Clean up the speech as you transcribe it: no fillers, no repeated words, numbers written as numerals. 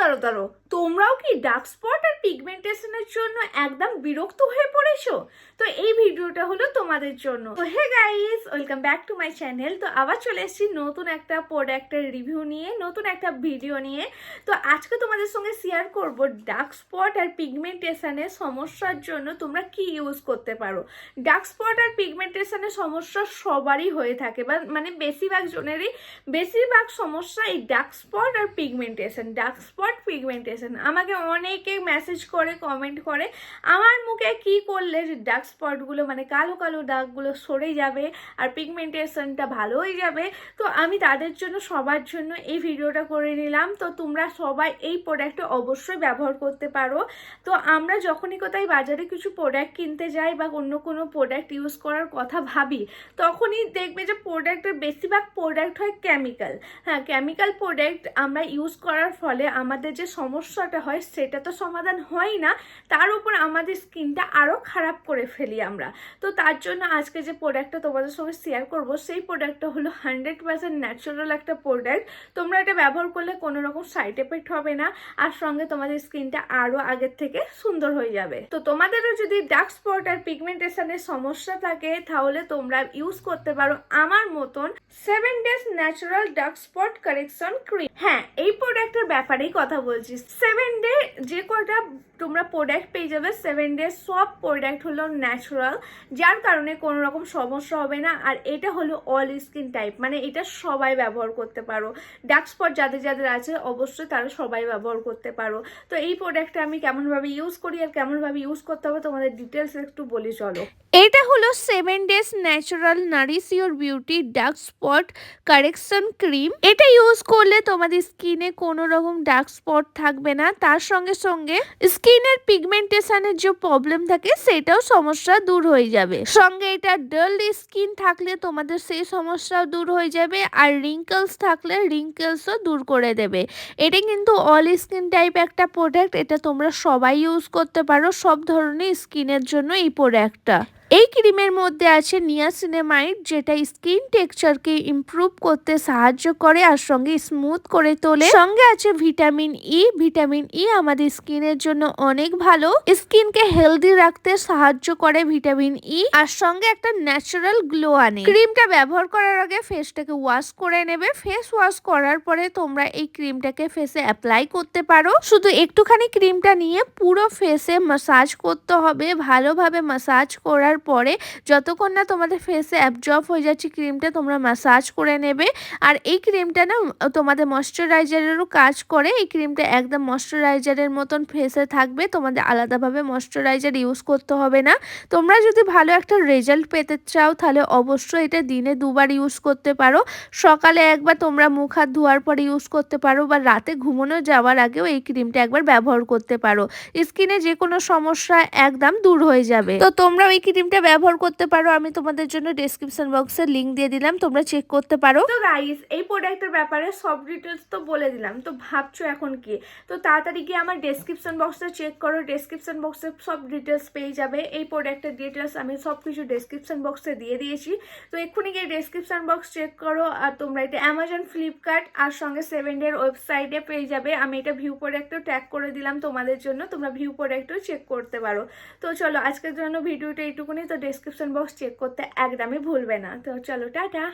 দাঁড়ো, তোমরাও কি ডার্ক স্পট আর পিগমেন্টেশনের জন্য একদম বিরক্ত হয়ে পড়েছো? তো এই ভিডিওটা হলো তোমাদের জন্য। তো hey guys, welcome back to my channel. তো আবার চলে এসেছি নতুন একটা প্রোডাক্টের রিভিউ নিয়ে, নতুন একটা ভিডিও নিয়ে। তো আজকে তোমাদের সঙ্গে শেয়ার করব ডার্ক স্পট আর পিগমেন্টেশনের সমস্যার জন্য তোমরা কি ইউজ করতে পারো। ডার্ক স্পট আর পিগমেন্টেশনের সমস্যা সবারই হয়ে থাকে, বা মানে বেশিরভাগ সমস্যা এই ডার্ক স্পট আর পিগমেন্টেশন। ডার্ক স্পট পিগমেন্টেশন আমাকে অনেকে মেসেজ করে, কমেন্ট করে আমার মুখে কি করলে ডার্ক স্পটগুলো মানে কালো কালো দাগগুলো সরে যাবে আর পিগমেন্টেশনটা ভালো হয়ে যাবে। তো আমি তাদের জন্য, সবার জন্য এই ভিডিওটা করে নিলাম। তো তোমরা সবাই এই প্রোডাক্টটা অবশ্যই ব্যবহার করতে পারো। তো আমরা যখনই কোথায় বাজারে কিছু প্রোডাক্ট কিনতে যাই বা অন্য কোনো প্রোডাক্ট ইউজ করার কথা ভাবি, তখনই দেখবে যে প্রোডাক্টের বেশিরভাগ প্রোডাক্ট হয় কেমিক্যাল। হ্যাঁ, কেমিক্যাল প্রোডাক্ট আমরা ইউজ করার ফলে আমাদের যে সমস্যাটা হয় সেটা তো সমাধান হয় না, তার উপর আমাদের স্কিনটা আরও খারাপ করে ফেলি আমরা। তো তার জন্য আজকে যে প্রোডাক্টটা তোমাদের সঙ্গে শেয়ার করব, সেই প্রোডাক্টটা হলো 100% ন্যাচারাল একটা প্রোডাক্ট। তোমরা এটা ব্যবহার করলে কোনো রকম সাইড এফেক্ট হবে না, আর সঙ্গে তোমাদের স্কিনটা আরও আগের থেকে সুন্দর হয়ে যাবে। তো তোমাদেরও যদি ডার্ক স্পট আর পিগমেন্টেশনের সমস্যা থাকে, তাহলে তোমরা ইউজ করতে পারো আমার মতন 7 days natural dark spot correction cream. হ্যাঁ, এই প্রোডাক্টের ব্যাপারেই কথা বলছি। 7 ডে যে কটা তোমরা প্রোডাক্ট পেয়ে যাবে, 7 days সব প্রোডাক্ট হলো ন্যাচারাল, যার কারণে কোনো রকম সমস্যা হবে না। আর এটা হলো অল স্কিন টাইপ, মানে এটা সবাই ব্যবহার করতে পারো। ডার্ক স্পট যাদের যাদের আছে অবশ্যই তারা সবাই ব্যবহার করতে পারো। তো এই প্রোডাক্টটা আমি কেমনভাবে ইউজ করি আর কেমনভাবে ইউজ করতে হবে তোমাদের ডিটেলস একটু বলি চলো। এটা হলো 7 days natural Nourish your beauty dark spot correction cream. এটা ইউজ করলে তোমাদের স্কিনে কোনো রকম ডার্ক স্পট থাকবে না, তার সঙ্গে সঙ্গে স্কিনের পিগমেন্টেশনের যে প্রবলেম থাকে সেটাও সমস্যা দূর হয়ে যাবে। সঙ্গে এটা ডাল স্কিন থাকলে তোমাদের সেই সমস্যাও দূর হয়ে যাবে, আর রিঙ্কেলস থাকলে রিঙ্কেলসও দূর করে দেবে। এটা কিন্তু অল স্কিন টাইপ একটা প্রোডাক্ট, এটা তোমরা সবাই ইউজ করতে পারো, সব ধরনের স্কিনের জন্য এই প্রোডাক্টটা। এই ক্রিমের মধ্যে আছে নিয়াসিনামাইড, যেটা স্কিন টেক্সচারকে ইমপ্রুভ করতে সাহায্য করে আর সঙ্গে স্মুথ করে তোলে। সঙ্গে আছে ভিটামিন ই। ভিটামিন ই আমাদের স্কিনের জন্য অনেক ভালো, স্কিনকে হেলদি রাখতে সাহায্য করে ভিটামিন ই, আর সঙ্গে একটা ন্যাচারাল গ্লো আনে। ক্রিমটা ব্যবহার করার আগে ফেসটাকে ওয়াশ করে নেবে। ফেস ওয়াশ করার পরে তোমরা এই ক্রিমটাকে ফেসে অ্যাপ্লাই করতে পারো। শুধু একটুখানি ক্রিমটা নিয়ে পুরো ফেসে ম্যাসাজ করতে হবে। ভালোভাবে ম্যাসাজ করার পরে যতক্ষণ না তোমাদের ফেসে অ্যাবজর্ব হয়ে যাচ্ছে ক্রিমটা, তোমরা ম্যাসাজ করে নেবে। আর এই ক্রিমটা না তোমাদের ময়শ্চারাইজারেরও কাজ করে। এই ক্রিমটা একদম ময়শ্চারাইজারের মতন ফেসে থাকবে, তোমাদের আলাদাভাবে ময়শ্চারাইজার ইউজ করতে হবে না। তোমরা যদি ভালো একটা রেজাল্ট পেতে চাও তাহলে অবশ্যই এটা দিনে 2বার ইউজ করতে পারো। সকালে একবার তোমরা মুখ হাত ধোয়ার পরে ইউজ করতে পারো, বা রাতে ঘুমানো যাওয়ার আগেও এই ক্রিমটা একবার ব্যবহার করতে পারো। স্কিনে যে কোনো সমস্যা একদম দূর হয়ে যাবে। তো তোমরা ওই ক্রিমটা ব্যবহার করতে পারো। আমি তোমাদের জন্য ডেসক্রিপশন বক্সে লিংক দিয়ে দিলাম, তোমরা চেক করতে পারো। তো গাইস, এই প্রোডাক্টের ব্যাপারে সব ডিটেলস তো বলে দিলাম। তো ভাবছো এখন কি? তো তাড়াতাড়ি গিয়ে আমার ডেসক্রিপশন বক্সে চেক করো, ডেসক্রিপশন বক্সে সব ডিটেলস পেয়ে যাবে। এই প্রোডাক্টের ডিটেলস আমি সব কিছু ডেসক্রিপশন বক্সে দিয়ে দিয়েছি। তো এক্ষুনি গিয়ে ডেসক্রিপশন বক্স চেক করো। আর তোমরা এটা অ্যামাজন, ফ্লিপকার্ট আর সঙ্গে 7 ডের ওয়েবসাইটে পেয়ে যাবে। আমি এটা ভিউ প্রোডাক্টও ট্যাগ করে দিলাম তোমাদের জন্য, তোমরা ভিউ প্রোডাক্টও চেক করতে পারো। তো চলো, আজকের জন্য ভিডিওটা এইটুকুনি। তো ডেসক্রিপশন বক্স চেক করতে একদমই ভুলবে না। তো চলো, টাটা।